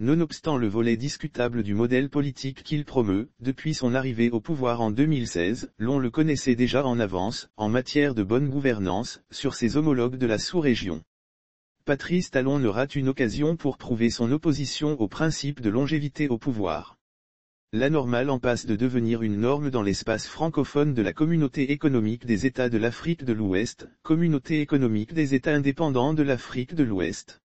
Nonobstant le volet discutable du modèle politique qu'il promeut, depuis son arrivée au pouvoir en 2016, l'on le connaissait déjà en avance, en matière de bonne gouvernance, sur ses homologues de la sous-région. Patrice Talon ne rate une occasion pour prouver son opposition au principe de longévité au pouvoir. La normale en passe de devenir une norme dans l'espace francophone de la Communauté économique des États de l'Afrique de l'Ouest, Communauté économique des États indépendants de l'Afrique de l'Ouest.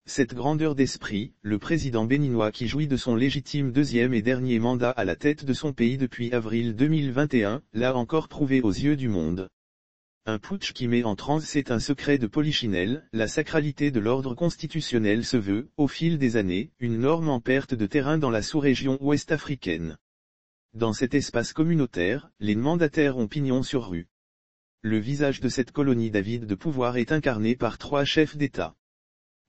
Cette grandeur d'esprit, le président béninois qui jouit de son légitime deuxième et dernier mandat à la tête de son pays depuis avril 2021, l'a encore prouvé aux yeux du monde. Un putsch qui met en transe, c'est un secret de polichinelle, la sacralité de l'ordre constitutionnel se veut, au fil des années, une norme en perte de terrain dans la sous-région ouest-africaine. Dans cet espace communautaire, les mandataires ont pignon sur rue. Le visage de cette colonie d'avide de pouvoir est incarné par 3 chefs d'État.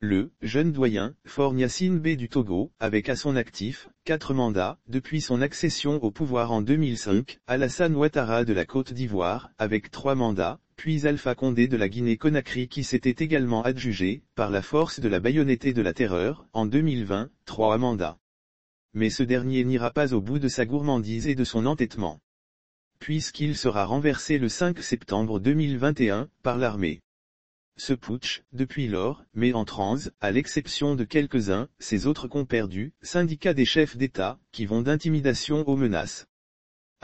Le jeune doyen, Faure Gnassingbé du Togo, avec à son actif 4 mandats, depuis son accession au pouvoir en 2005, Alassane Ouattara de la Côte d'Ivoire, avec 3 mandats, puis Alpha Condé de la Guinée-Conakry qui s'était également adjugé, par la force de la baïonnette et de la terreur, en 2020, 3 mandats. Mais ce dernier n'ira pas au bout de sa gourmandise et de son entêtement. Puisqu'il sera renversé le 5 septembre 2021, par l'armée. Ce putsch, depuis lors, met en transe, à l'exception de quelques-uns, ses autres compères du syndicat des chefs d'État, qui vont d'intimidation aux menaces.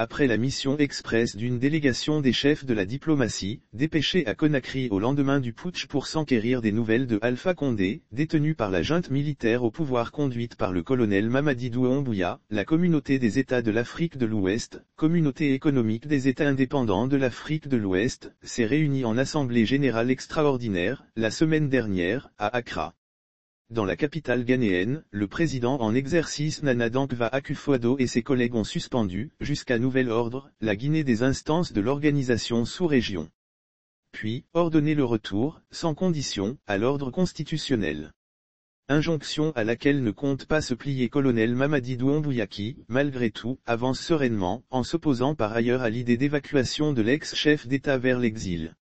Après la mission express d'une délégation des chefs de la diplomatie, dépêchée à Conakry au lendemain du putsch pour s'enquérir des nouvelles de Alpha Condé, détenu par la junte militaire au pouvoir conduite par le colonel Mamadi Doumbouya, la Communauté des États de l'Afrique de l'Ouest, Communauté économique des États indépendants de l'Afrique de l'Ouest, s'est réunie en assemblée générale extraordinaire, la semaine dernière, à Accra. Dans la capitale ghanéenne, le président en exercice Nana Dankwa Akufo-Addo et ses collègues ont suspendu, jusqu'à nouvel ordre, la Guinée des instances de l'organisation sous-région. Puis, ordonné le retour, sans condition, à l'ordre constitutionnel. Injonction à laquelle ne compte pas se plier colonel Mamadi Doumbouya qui, malgré tout, avance sereinement, en s'opposant par ailleurs à l'idée d'évacuation de l'ex-chef d'État vers l'exil.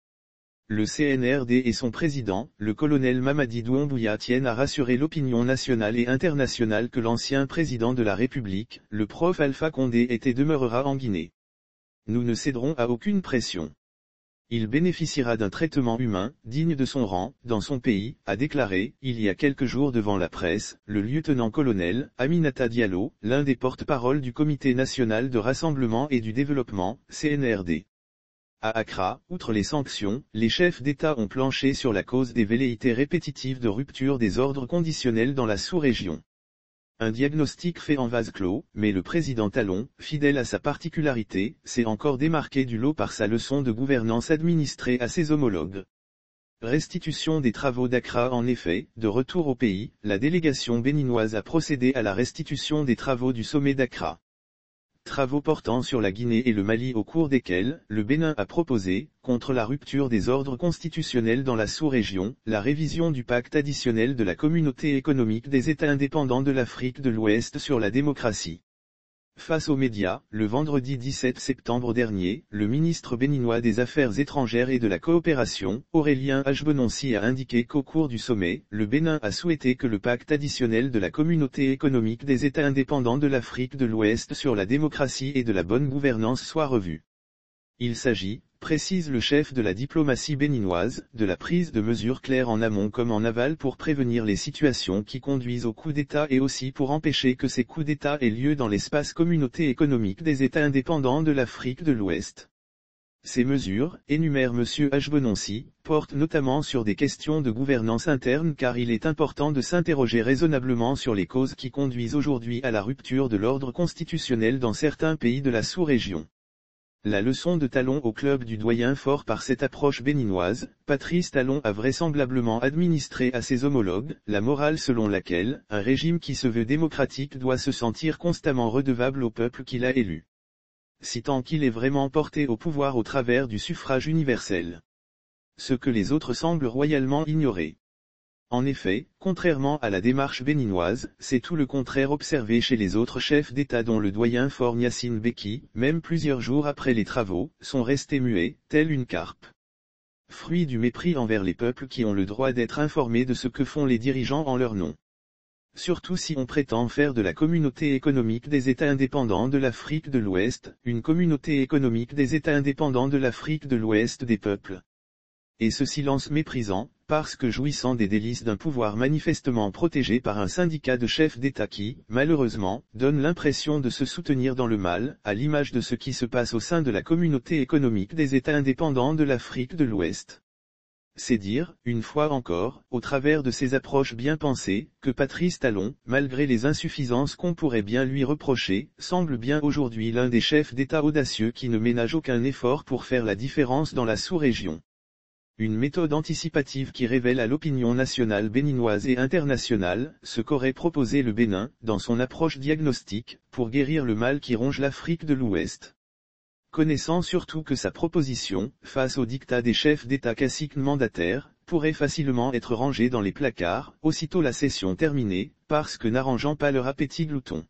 Le CNRD et son président, le colonel Mamadi Doumbouya tiennent à rassurer l'opinion nationale et internationale que l'ancien président de la République, le prof Alpha Condé était et demeurera en Guinée. Nous ne céderons à aucune pression. Il bénéficiera d'un traitement humain, digne de son rang, dans son pays, a déclaré, il y a quelques jours devant la presse, le lieutenant-colonel, Aminata Diallo, l'un des porte-paroles du Comité national de rassemblement et du développement, CNRD. À Accra, outre les sanctions, les chefs d'État ont planché sur la cause des velléités répétitives de rupture des ordres conditionnels dans la sous-région. Un diagnostic fait en vase clos, mais le président Talon, fidèle à sa particularité, s'est encore démarqué du lot par sa leçon de gouvernance administrée à ses homologues. Restitution des travaux d'Accra. En effet, de retour au pays, la délégation béninoise a procédé à la restitution des travaux du sommet d'Accra. Travaux portant sur la Guinée et le Mali au cours desquels, le Bénin a proposé, contre la rupture des ordres constitutionnels dans la sous-région, la révision du pacte additionnel de la Communauté économique des États indépendants de l'Afrique de l'Ouest sur la démocratie. Face aux médias, le vendredi 17 septembre dernier, le ministre béninois des Affaires étrangères et de la coopération, Aurélien Ajbenonci a indiqué qu'au cours du sommet, le Bénin a souhaité que le pacte additionnel de la Communauté économique des États indépendants de l'Afrique de l'Ouest sur la démocratie et de la bonne gouvernance soit revu. Il s'agit, précise le chef de la diplomatie béninoise, de la prise de mesures claires en amont comme en aval pour prévenir les situations qui conduisent aux coups d'État et aussi pour empêcher que ces coups d'État aient lieu dans l'espace Communauté économique des États indépendants de l'Afrique de l'Ouest. Ces mesures, énumère M. Ajbenonci, portent notamment sur des questions de gouvernance interne car il est important de s'interroger raisonnablement sur les causes qui conduisent aujourd'hui à la rupture de l'ordre constitutionnel dans certains pays de la sous-région. La leçon de Talon au club du doyen fort par cette approche béninoise, Patrice Talon a vraisemblablement administré à ses homologues, la morale selon laquelle, un régime qui se veut démocratique doit se sentir constamment redevable au peuple qui l'a élu. Si tant qu'il est vraiment porté au pouvoir au travers du suffrage universel. Ce que les autres semblent royalement ignorer. En effet, contrairement à la démarche béninoise, c'est tout le contraire observé chez les autres chefs d'État dont le doyen Faure Gnassingbé qui, même plusieurs jours après les travaux, sont restés muets, tels une carpe. Fruit du mépris envers les peuples qui ont le droit d'être informés de ce que font les dirigeants en leur nom. surtout si on prétend faire de la communauté économique des États indépendants de l'Afrique de l'Ouest, une communauté économique des États indépendants de l'Afrique de l'Ouest des peuples. Et ce silence méprisant, parce que jouissant des délices d'un pouvoir manifestement protégé par un syndicat de chefs d'État qui, malheureusement, donne l'impression de se soutenir dans le mal, à l'image de ce qui se passe au sein de la communauté économique des États indépendants de l'Afrique de l'Ouest. C'est dire, une fois encore, au travers de ces approches bien pensées, que Patrice Talon, malgré les insuffisances qu'on pourrait bien lui reprocher, semble bien aujourd'hui l'un des chefs d'État audacieux qui ne ménage aucun effort pour faire la différence dans la sous-région. Une méthode anticipative qui révèle à l'opinion nationale béninoise et internationale ce qu'aurait proposé le Bénin, dans son approche diagnostique, pour guérir le mal qui ronge l'Afrique de l'Ouest. Connaissant surtout que sa proposition, face au diktat des chefs d'État caciques mandataires, pourrait facilement être rangée dans les placards, aussitôt la session terminée, parce que n'arrangeant pas leur appétit glouton.